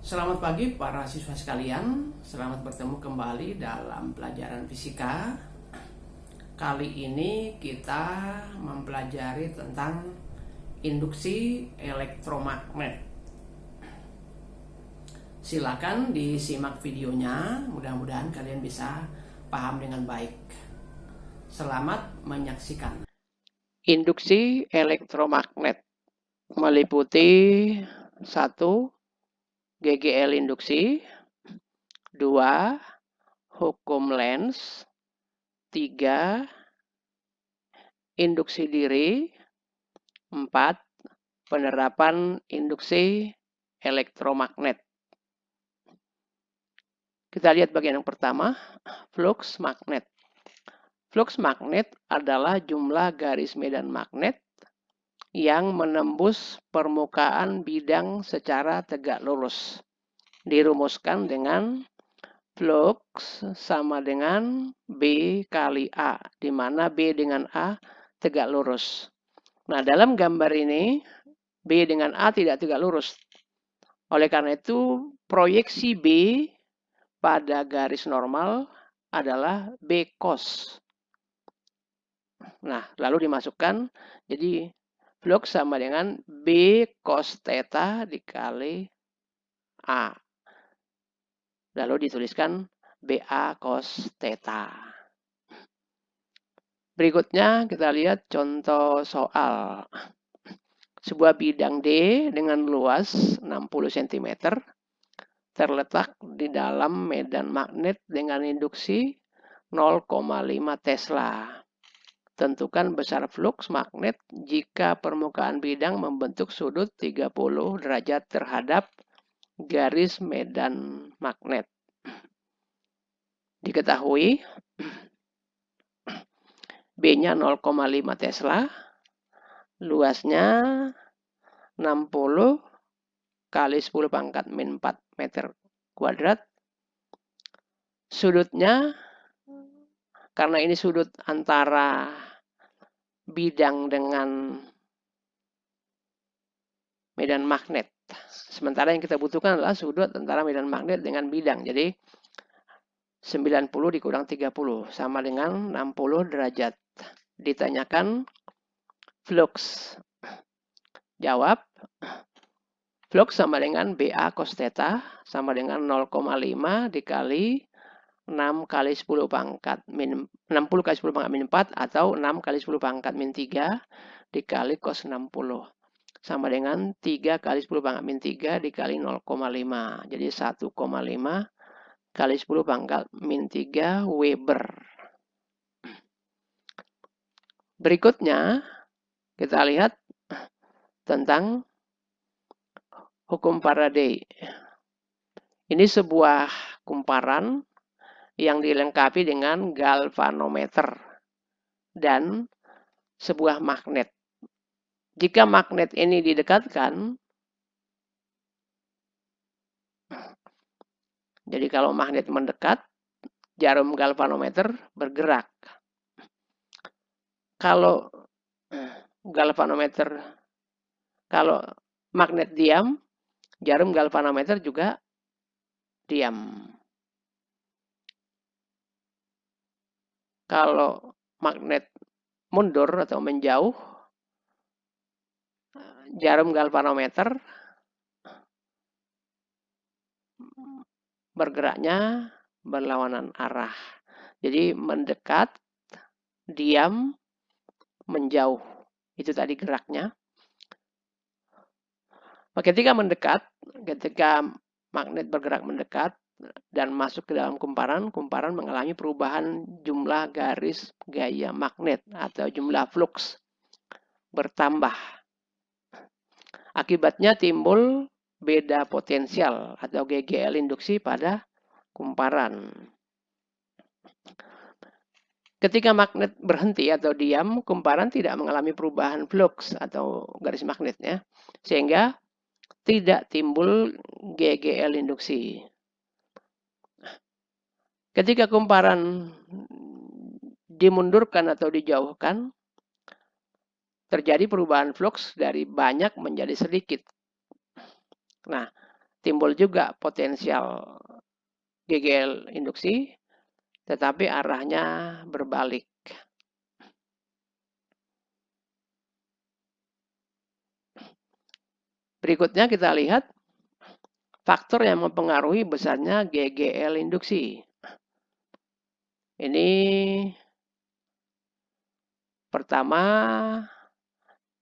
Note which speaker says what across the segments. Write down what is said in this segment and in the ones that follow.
Speaker 1: Selamat pagi para siswa sekalian, selamat bertemu kembali dalam pelajaran fisika. Kali ini kita mempelajari tentang induksi elektromagnet. Silakan disimak videonya, mudah-mudahan kalian bisa paham dengan baik. Selamat menyaksikan. Induksi elektromagnet meliputi 1. GGL induksi, 2. Hukum Lenz, 3. Induksi diri, 4. Penerapan induksi elektromagnet. Kita lihat bagian yang pertama, flux magnet. Flux magnet adalah jumlah garis medan magnet yang menembus permukaan bidang secara tegak lurus. Dirumuskan dengan flux sama dengan B kali A, di mana B dengan A tegak lurus. Nah, dalam gambar ini, B dengan A tidak tegak lurus. Oleh karena itu, proyeksi B pada garis normal adalah B cos. Nah, lalu dimasukkan, jadi flux sama dengan B cos theta dikali A. Lalu dituliskan BA cos theta. Berikutnya kita lihat contoh soal. Sebuah bidang D dengan luas 60 cm terletak di dalam medan magnet dengan induksi 0,5 Tesla. Tentukan besar flux magnet jika permukaan bidang membentuk sudut 30 derajat terhadap garis medan magnet. Diketahui B-nya 0,5 Tesla, luasnya 60 kali 10 pangkat min 4 meter kuadrat. Sudutnya, karena ini sudut antara bidang dengan medan magnet. Sementara yang kita butuhkan adalah sudut antara medan magnet dengan bidang. Jadi 90 dikurang 30 sama dengan 60 derajat. Ditanyakan flux. Jawab, flux sama dengan BA cos theta sama dengan 0,5 dikali 6 kali 10 pangkat min 60 kali 10 pangkat min 4 atau 6 kali 10 pangkat min 3 dikali cos 60 sama dengan 3 kali 10 pangkat min 3 dikali 0,5. Jadi 1,5 kali 10 pangkat min 3 Weber. Berikutnya kita lihat tentang hukum Faraday. Ini sebuah kumparan yang dilengkapi dengan galvanometer dan sebuah magnet. Jika magnet ini didekatkan, jadi kalau magnet mendekat, jarum galvanometer bergerak. Kalau galvanometer, kalau magnet diam, jarum galvanometer juga diam. Kalau magnet mundur atau menjauh, jarum galvanometer bergeraknya berlawanan arah. Jadi mendekat, diam, menjauh. Itu tadi geraknya. Ketika mendekat, ketika magnet bergerak mendekat dan masuk ke dalam kumparan, kumparan mengalami perubahan jumlah garis gaya magnet atau jumlah flux bertambah. Akibatnya timbul beda potensial atau GGL induksi pada kumparan. Ketika magnet berhenti atau diam, kumparan tidak mengalami perubahan flux atau garis magnetnya, sehingga tidak timbul GGL induksi. Ketika kumparan dimundurkan atau dijauhkan, terjadi perubahan flux dari banyak menjadi sedikit. Nah, timbul juga potensial GGL induksi, tetapi arahnya berbalik. Berikutnya kita lihat faktor yang mempengaruhi besarnya GGL induksi. Ini pertama,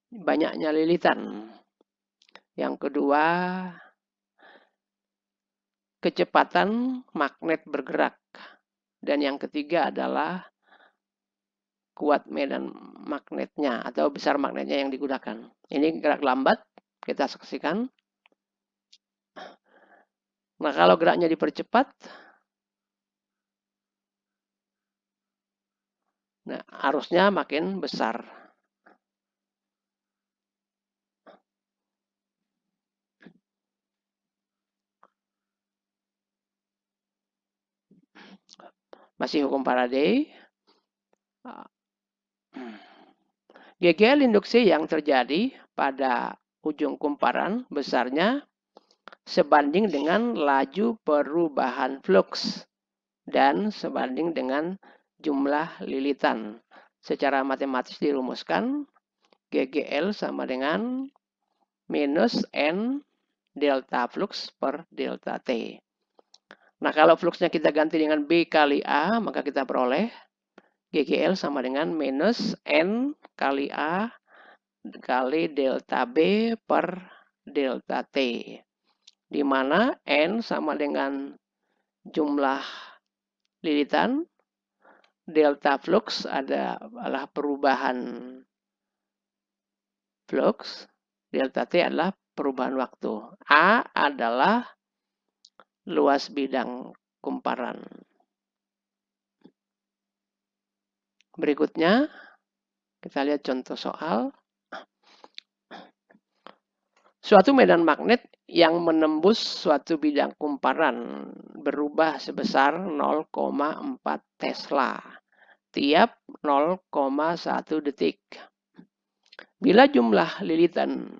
Speaker 1: banyaknya lilitan. Yang kedua, kecepatan magnet bergerak. Dan yang ketiga adalah kuat medan magnetnya atau besar magnetnya yang digunakan. Ini gerak lambat, kita saksikan. Nah, kalau geraknya dipercepat, nah, arusnya makin besar. Masih hukum Faraday. GGL induksi yang terjadi pada ujung kumparan besarnya sebanding dengan laju perubahan flux dan sebanding dengan jumlah lilitan. Secara matematis dirumuskan GGL sama dengan minus N delta flux per delta T. Nah, kalau fluxnya kita ganti dengan B kali A, maka kita peroleh GGL sama dengan minus N kali A kali delta B per delta T. Di mana N sama dengan jumlah lilitan, delta flux adalah perubahan flux, delta T adalah perubahan waktu. A adalah luas bidang kumparan. Berikutnya, kita lihat contoh soal. Suatu medan magnet yang menembus suatu bidang kumparan berubah sebesar 0,4 Tesla tiap 0,1 detik. Bila jumlah lilitan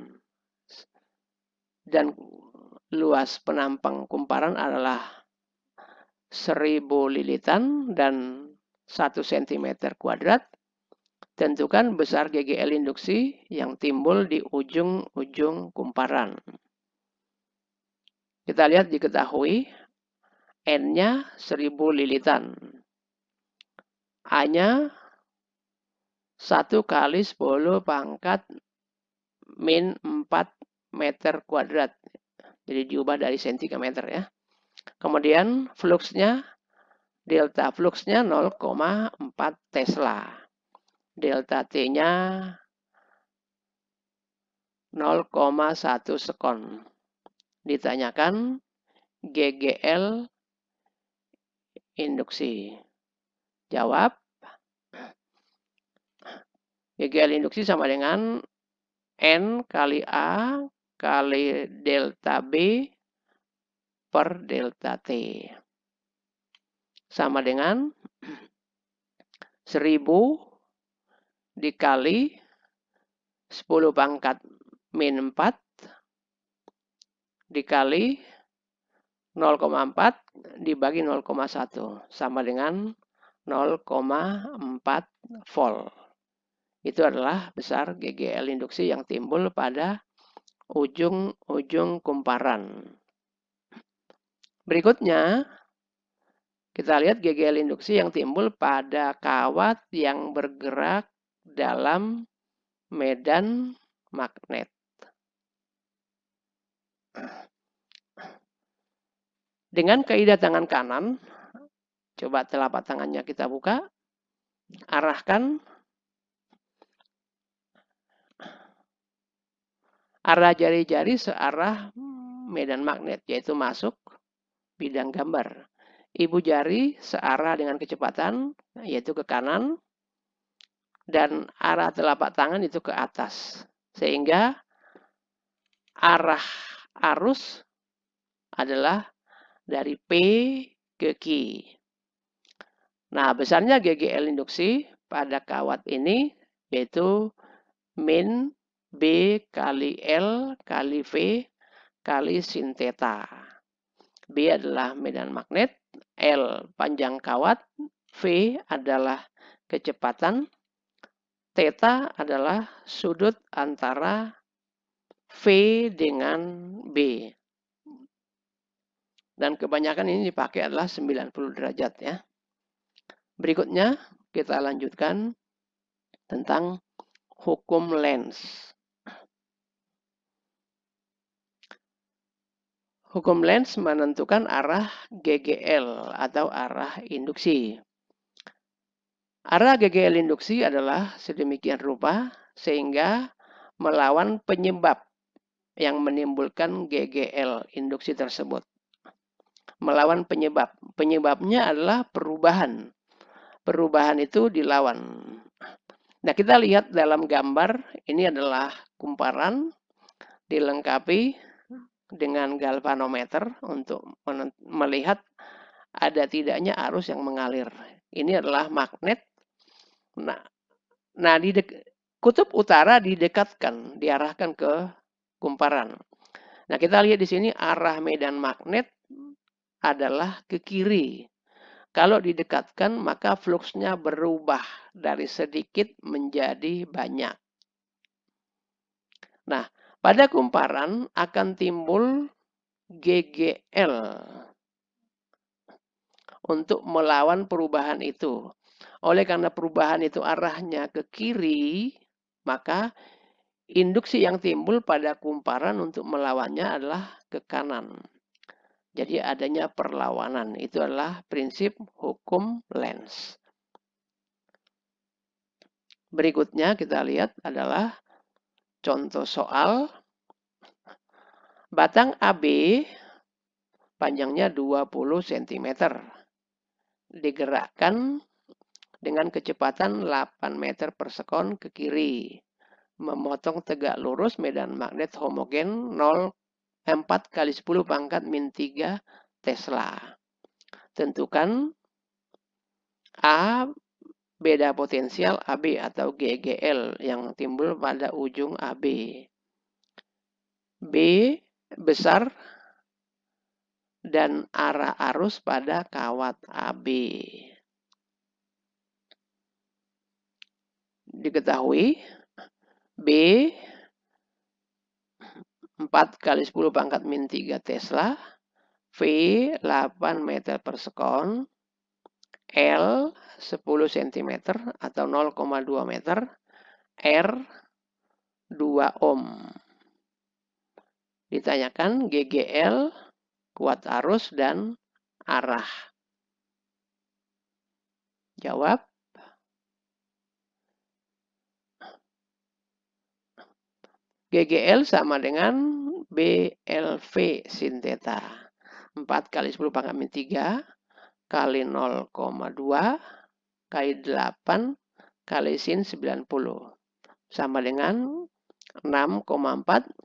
Speaker 1: dan luas penampang kumparan adalah 1000 lilitan dan 1 cm kuadrat, tentukan besar GGL induksi yang timbul di ujung-ujung kumparan. Kita lihat diketahui N-nya 1000 lilitan. A-nya 1 kali 10 pangkat min 4 meter kuadrat. Jadi diubah dari senti ke meter ya. Kemudian fluxnya, delta fluxnya 0,4 Tesla. Delta T-nya 0,1 sekon. Ditanyakan GGL induksi. Jawab, GGL induksi sama dengan N kali A kali delta B per delta T. Sama dengan 1000 dikali 10 pangkat min 4 dikali 0,4 dibagi 0,1 sama dengan 0,4 volt. Itu adalah besar GGL induksi yang timbul pada ujung-ujung kumparan. Berikutnya, kita lihat GGL induksi yang timbul pada kawat yang bergerak dalam medan magnet. Dengan kaidah tangan kanan, coba telapak tangannya kita buka, arahkan arah jari-jari searah medan magnet, yaitu masuk bidang gambar. Ibu jari searah dengan kecepatan, yaitu ke kanan, dan arah telapak tangan itu ke atas. Sehingga arah arus adalah dari P ke Q. Nah, besarnya GGL induksi pada kawat ini yaitu min B kali L kali V kali sin theta. B adalah medan magnet, L panjang kawat, V adalah kecepatan, theta adalah sudut antara V dengan B. Dan kebanyakan ini dipakai adalah 90 derajat ya. Berikutnya kita lanjutkan tentang hukum Lenz. Hukum Lenz menentukan arah GGL atau arah induksi. Arah GGL induksi adalah sedemikian rupa sehingga melawan penyebab yang menimbulkan GGL induksi tersebut. Melawan penyebab. Penyebabnya adalah perubahan. Perubahan itu dilawan. Nah, kita lihat dalam gambar, ini adalah kumparan dilengkapi dengan galvanometer untuk melihat ada tidaknya arus yang mengalir. Ini adalah magnet. Nah di kutub utara didekatkan, diarahkan ke kumparan. Nah, kita lihat di sini arah medan magnet adalah ke kiri. Kalau didekatkan, maka fluksnya berubah dari sedikit menjadi banyak. Nah, pada kumparan akan timbul GGL untuk melawan perubahan itu. Oleh karena perubahan itu arahnya ke kiri, maka induksi yang timbul pada kumparan untuk melawannya adalah ke kanan. Jadi adanya perlawanan. Itu adalah prinsip hukum Lenz. Berikutnya kita lihat adalah contoh soal. Batang AB panjangnya 20 cm. Digerakkan dengan kecepatan 8 meter per sekon ke kiri. Memotong tegak lurus medan magnet homogen 4 kali 10 pangkat min 3 Tesla. Tentukan A beda potensial AB atau GGL yang timbul pada ujung AB. B besar dan arah arus pada kawat AB. Diketahui B 4 kali 10 pangkat min 3 Tesla, V 8 meter per sekon, L 10 cm atau 0,2 meter, R 2 ohm. Ditanyakan GGL, kuat arus, dan arah. Jawab. GGL sama dengan BLV sin theta. 4 kali 10 pangkat min 3 kali 0,2 kali 8 kali sin 90. Sama dengan 6,4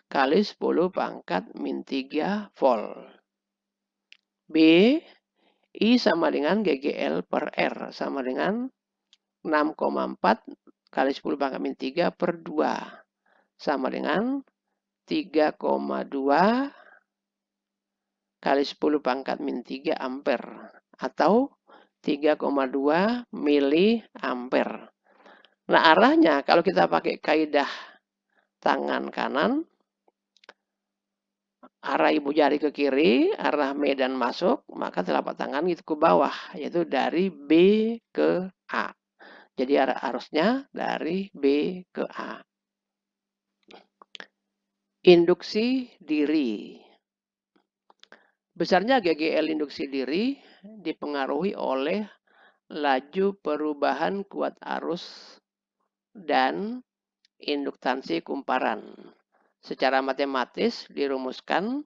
Speaker 1: kali 10 pangkat min 3 volt. B, I sama dengan GGL per R. Sama dengan 6,4 kali 10 pangkat min 3 per 2. Sama dengan 3,2 kali 10 pangkat min 3 ampere. Atau 3,2 miliampere. Nah, arahnya kalau kita pakai kaidah tangan kanan, arah ibu jari ke kiri, arah medan masuk, maka telapak tangan itu ke bawah, yaitu dari B ke A. Jadi arah arusnya dari B ke A. Induksi diri. Besarnya GGL induksi diri dipengaruhi oleh laju perubahan kuat arus dan induktansi kumparan. Secara matematis dirumuskan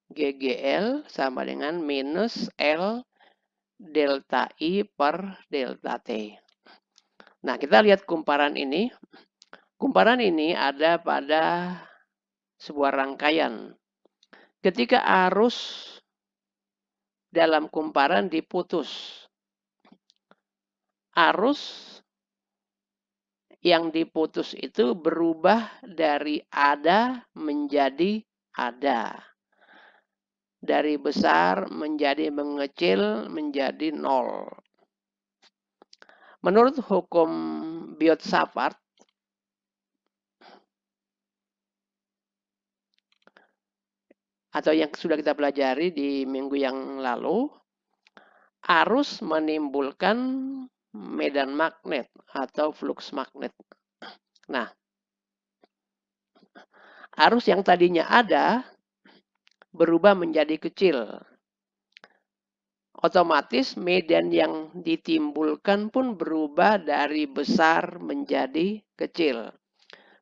Speaker 1: GGL sama dengan minus L delta I per delta T. Nah, kita lihat kumparan ini. Kumparan ini ada pada sebuah rangkaian. Ketika arus dalam kumparan diputus, arus yang diputus itu berubah dari ada menjadi ada. dari besar menjadi mengecil menjadi 0. Menurut hukum Biot-Savart, atau yang sudah kita pelajari di minggu yang lalu, arus menimbulkan medan magnet atau flux magnet. Nah, arus yang tadinya ada berubah menjadi kecil. Otomatis medan yang ditimbulkan pun berubah dari besar menjadi kecil.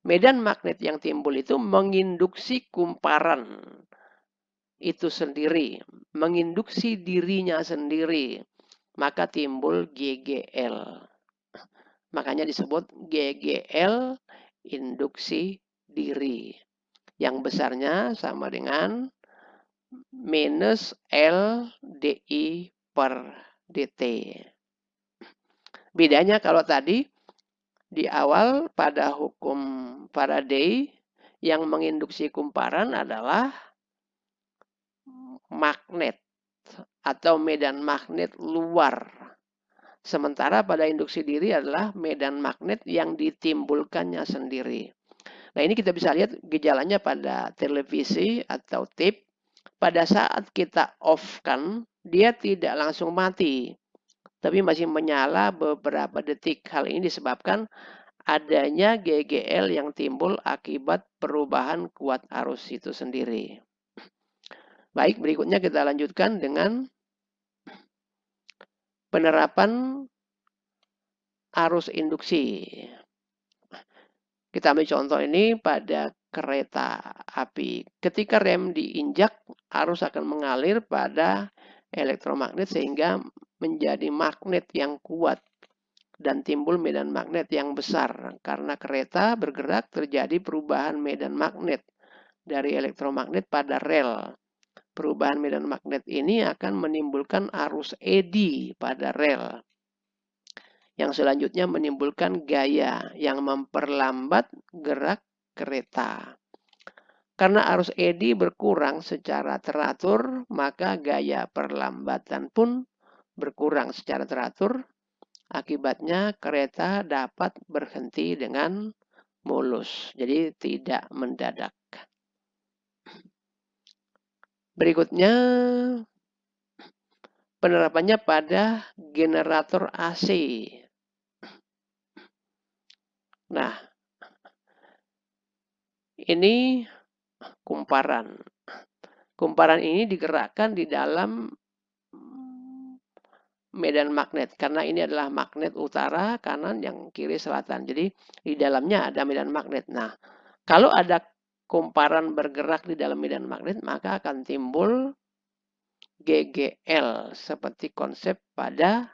Speaker 1: Medan magnet yang timbul itu menginduksi kumparan itu sendiri, menginduksi dirinya sendiri, maka timbul GGL. Makanya disebut GGL induksi diri. Yang besarnya sama dengan minus L DI per DT. Bedanya kalau tadi di awal pada hukum Faraday yang menginduksi kumparan adalah magnet atau medan magnet luar. Sementara pada induksi diri adalah medan magnet yang ditimbulkannya sendiri. Nah, ini kita bisa lihat gejalanya pada televisi atau tape. Pada saat kita off-kan, dia tidak langsung mati, tapi masih menyala beberapa detik. Hal ini disebabkan adanya GGL yang timbul akibat perubahan kuat arus itu sendiri. Baik, berikutnya kita lanjutkan dengan penerapan arus induksi. Kita ambil contoh ini pada kereta api. Ketika rem diinjak, arus akan mengalir pada elektromagnet sehingga menjadi magnet yang kuat dan timbul medan magnet yang besar. Karena kereta bergerak terjadi perubahan medan magnet dari elektromagnet pada rel. Perubahan medan magnet ini akan menimbulkan arus eddy pada rel. Yang selanjutnya menimbulkan gaya yang memperlambat gerak kereta. Karena arus eddy berkurang secara teratur, maka gaya perlambatan pun berkurang secara teratur. Akibatnya kereta dapat berhenti dengan mulus, jadi tidak mendadak. Berikutnya penerapannya pada generator AC. Nah, ini kumparan. Kumparan ini digerakkan di dalam medan magnet karena ini adalah magnet utara, kanan, yang kiri, selatan. Jadi di dalamnya ada medan magnet. Nah, kalau ada kumparan bergerak di dalam medan magnet, maka akan timbul GGL seperti konsep pada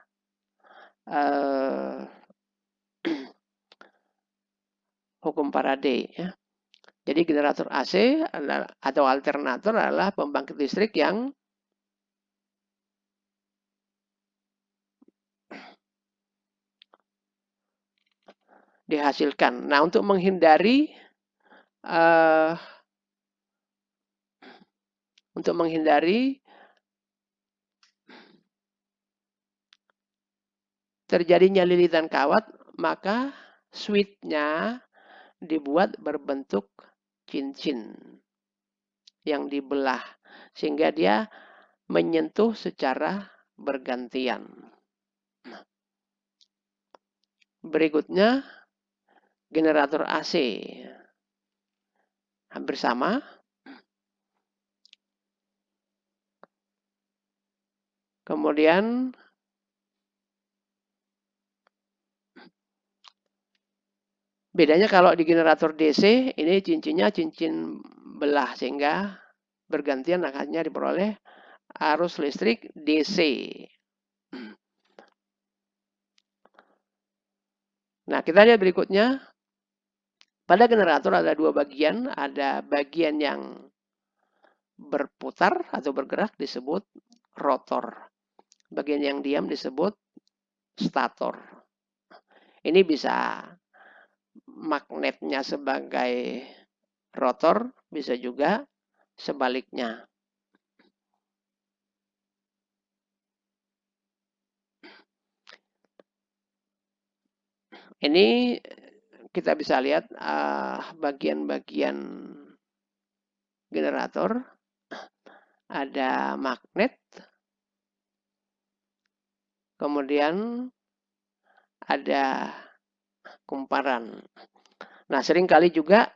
Speaker 1: hukum Faraday. Ya. Jadi generator AC atau alternator adalah pembangkit listrik yang dihasilkan. Nah, untuk menghindari terjadinya lilitan kawat, maka switch-nya dibuat berbentuk cincin yang dibelah sehingga dia menyentuh secara bergantian. Berikutnya generator AC. Hampir sama. Kemudian bedanya kalau di generator DC ini cincinnya cincin belah sehingga bergantian akhirnya diperoleh arus listrik DC. Nah, kita lihat berikutnya. Pada generator ada dua bagian. Ada bagian yang berputar atau bergerak disebut rotor. Bagian yang diam disebut stator. Ini bisa magnetnya sebagai rotor, bisa juga sebaliknya. Ini kita bisa lihat bagian-bagian generator, ada magnet, kemudian ada kumparan. Nah, seringkali juga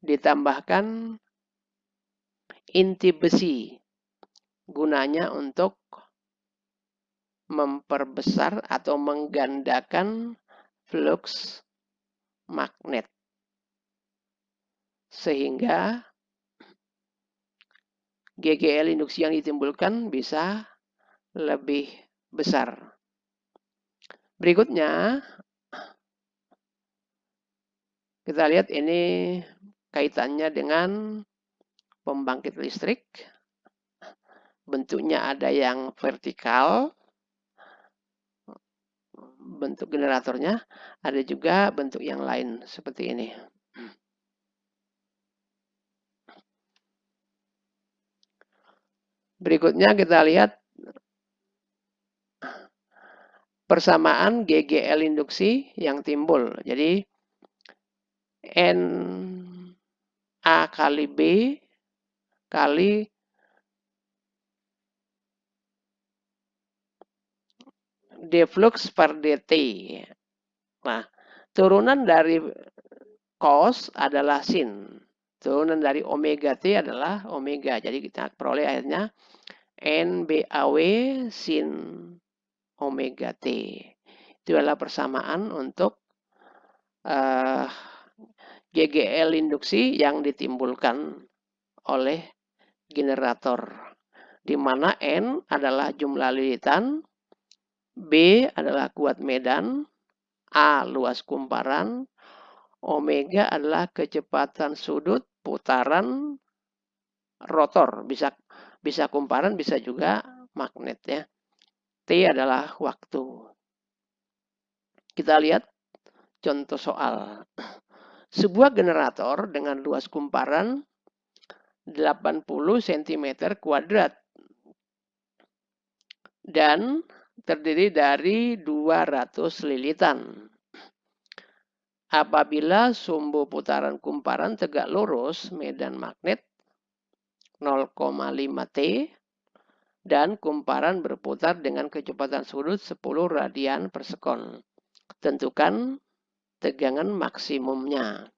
Speaker 1: ditambahkan inti besi, gunanya untuk memperbesar atau menggandakan flux magnet. Sehingga GGL induksi yang ditimbulkan bisa lebih besar. Berikutnya, kita lihat ini kaitannya dengan pembangkit listrik. Bentuknya ada yang vertikal, bentuk generatornya, ada juga bentuk yang lain seperti ini. Berikutnya kita lihat persamaan GGL induksi yang timbul. Jadi N A kali B kali D flux per dt. Nah, turunan dari cos adalah sin. Turunan dari omega T adalah omega. Jadi kita peroleh akhirnya NBAW sin omega T. Itu adalah persamaan untuk GGL induksi yang ditimbulkan oleh generator. Di mana N adalah jumlah lilitan, B adalah kuat medan, A luas kumparan, omega adalah kecepatan sudut putaran rotor, bisa kumparan, bisa juga magnet ya. T adalah waktu. Kita lihat contoh soal. Sebuah generator dengan luas kumparan 80 cm kuadrat dan terdiri dari 200 lilitan. Apabila sumbu putaran kumparan tegak lurus medan magnet 0,5 T dan kumparan berputar dengan kecepatan sudut 10 radian per sekon. Tentukan tegangan maksimumnya.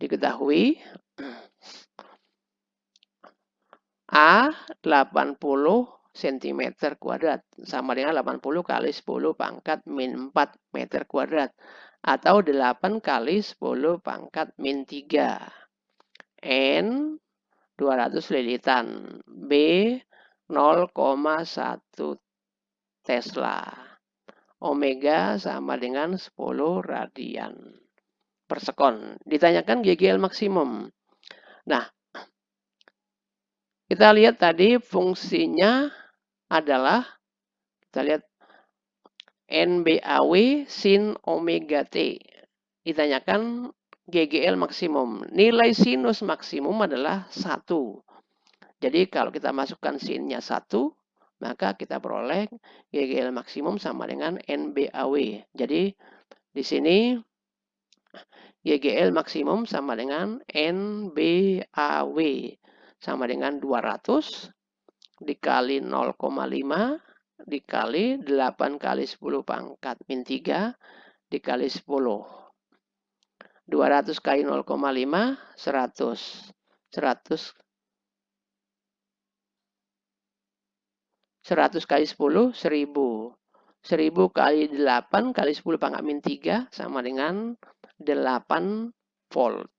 Speaker 1: Diketahui A 80 cm kuadrat sama dengan 80 kali 10 pangkat min 4 meter kuadrat atau 8 kali 10 pangkat min 3. N 200 lilitan. B 0,1 Tesla. Omega sama dengan 10 radian per sekon. Ditanyakan GGL maksimum. Nah, kita lihat tadi fungsinya adalah, kita lihat NBAW sin omega T. Ditanyakan GGL maksimum. Nilai sinus maksimum adalah 1. Jadi kalau kita masukkan sinnya 1, maka kita peroleh GGL maksimum sama dengan NBAW. Jadi di sini GGL maksimum sama dengan NBAW sama dengan 200 dikali 0,5 dikali 8 kali 10 pangkat min 3 dikali 10. 200 kali 0,5 100. 100 kali 10 1000. 1000 kali 8 kali 10 pangkat min 3 sama dengan 8 volt.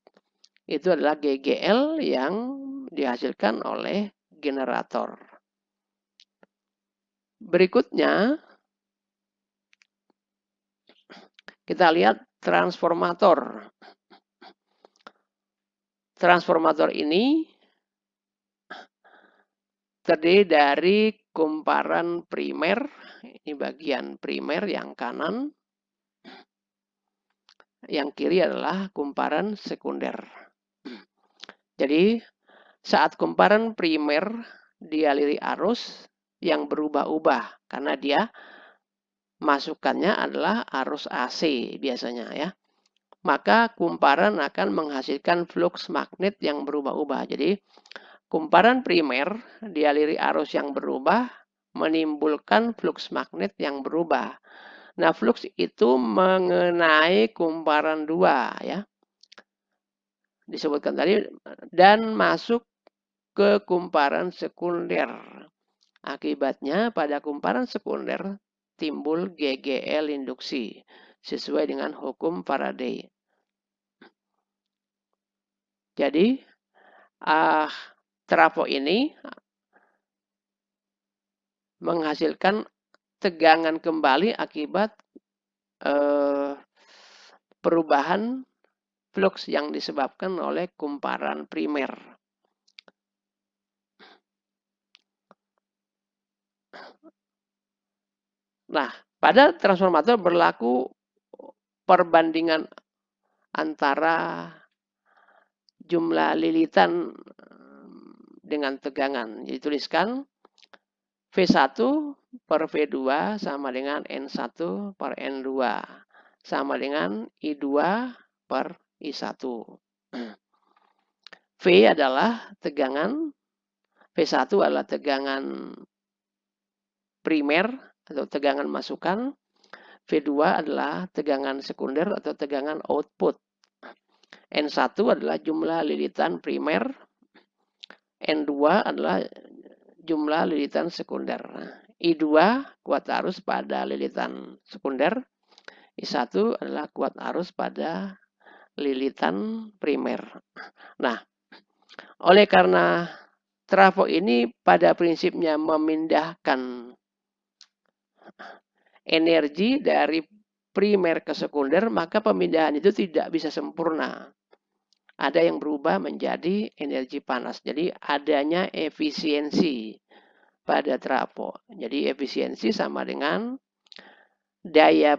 Speaker 1: Itu adalah GGL yang dihasilkan oleh generator. Berikutnya, kita lihat transformator. Transformator ini terdiri dari kumparan primer, ini bagian primer yang kanan, yang kiri adalah kumparan sekunder. Jadi saat kumparan primer dialiri arus yang berubah-ubah karena dia masukannya adalah arus AC biasanya ya. Maka kumparan akan menghasilkan flux magnet yang berubah-ubah. Jadi kumparan primer dialiri arus yang berubah menimbulkan flux magnet yang berubah. Nah, flux itu mengenai kumparan 2 ya. Disebutkan tadi dan masuk ke kumparan sekunder. Akibatnya pada kumparan sekunder timbul GGL induksi sesuai dengan hukum Faraday. Jadi trafo ini menghasilkan tegangan kembali akibat perubahan flux yang disebabkan oleh kumparan primer. Nah, pada transformator berlaku perbandingan antara jumlah lilitan dengan tegangan. Dituliskan V1 per V2 sama dengan N1 per N2 sama dengan I2 per I1. V adalah tegangan, V1 adalah tegangan primer atau tegangan masukan, V2 adalah tegangan sekunder atau tegangan output. N1 adalah jumlah lilitan primer, N2 adalah jumlah lilitan sekunder. I2 kuat arus pada lilitan sekunder, I1 adalah kuat arus pada lilitan primer. Nah, oleh karena trafo ini pada prinsipnya memindahkan energi dari primer ke sekunder, maka pemindahan itu tidak bisa sempurna. Ada yang berubah menjadi energi panas. Jadi adanya efisiensi pada trafo. Jadi efisiensi sama dengan daya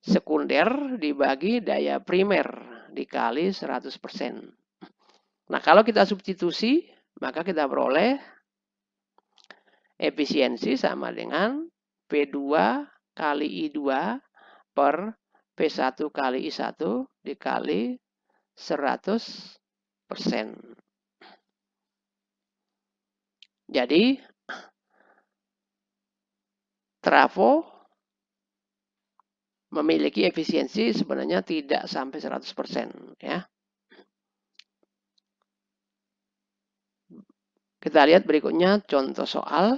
Speaker 1: sekunder dibagi daya primer dikali 100%. Nah, kalau kita substitusi, maka kita peroleh efisiensi sama dengan P2 kali I2 per P1 kali I1 dikali 100%. Jadi, trafo memiliki efisiensi sebenarnya tidak sampai 100% ya. Kita lihat berikutnya contoh soal.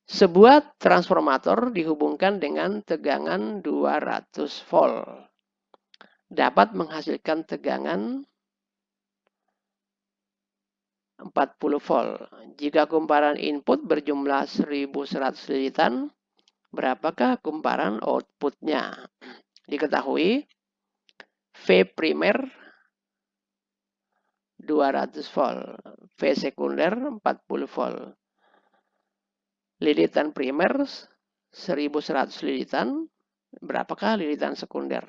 Speaker 1: Sebuah transformator dihubungkan dengan tegangan 200 volt. Dapat menghasilkan tegangan 40 volt. Jika kumparan input berjumlah 1100 lilitan, berapakah kumparan outputnya? Diketahui V primer 200 volt, V sekunder 40 volt. Lilitan primer 1100 lilitan, berapakah lilitan sekunder?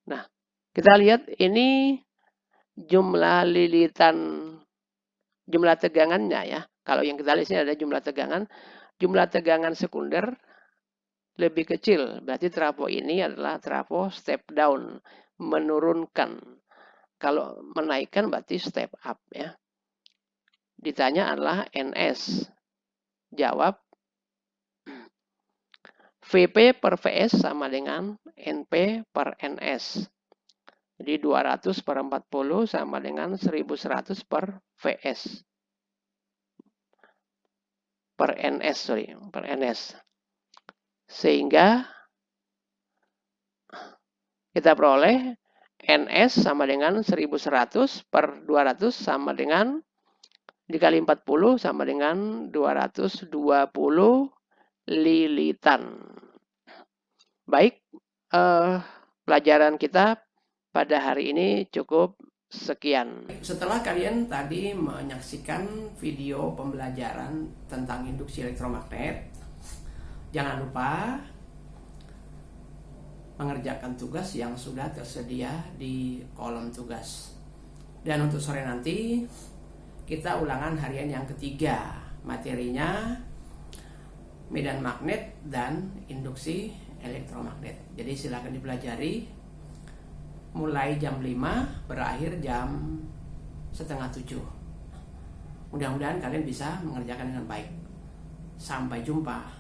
Speaker 1: Nah, kita lihat ini jumlah lilitan, jumlah tegangannya ya. Kalau yang kita lihat ini ada jumlah tegangan. Jumlah tegangan sekunder lebih kecil. Berarti trafo ini adalah trafo step down, menurunkan. Kalau menaikkan berarti step up ya. Ditanya adalah NS. Jawab VP per VS sama dengan NP per NS. Jadi 200 per 40 sama dengan 1100 per VS. Per NS. Sehingga kita peroleh NS sama dengan 1100 per 200 sama dengan dikali 40 sama dengan 220 lilitan. Baik, pelajaran kita pada hari ini cukup sekian. Setelah kalian tadi menyaksikan video pembelajaran tentang induksi elektromagnet, jangan lupa mengerjakan tugas yang sudah tersedia di kolom tugas. Dan untuk sore nanti kita ulangan harian yang ketiga. Materinya medan magnet dan induksi elektromagnet. Jadi silakan dipelajari mulai jam 5 berakhir jam setengah 7. Mudah-mudahan kalian bisa mengerjakan dengan baik. Sampai jumpa.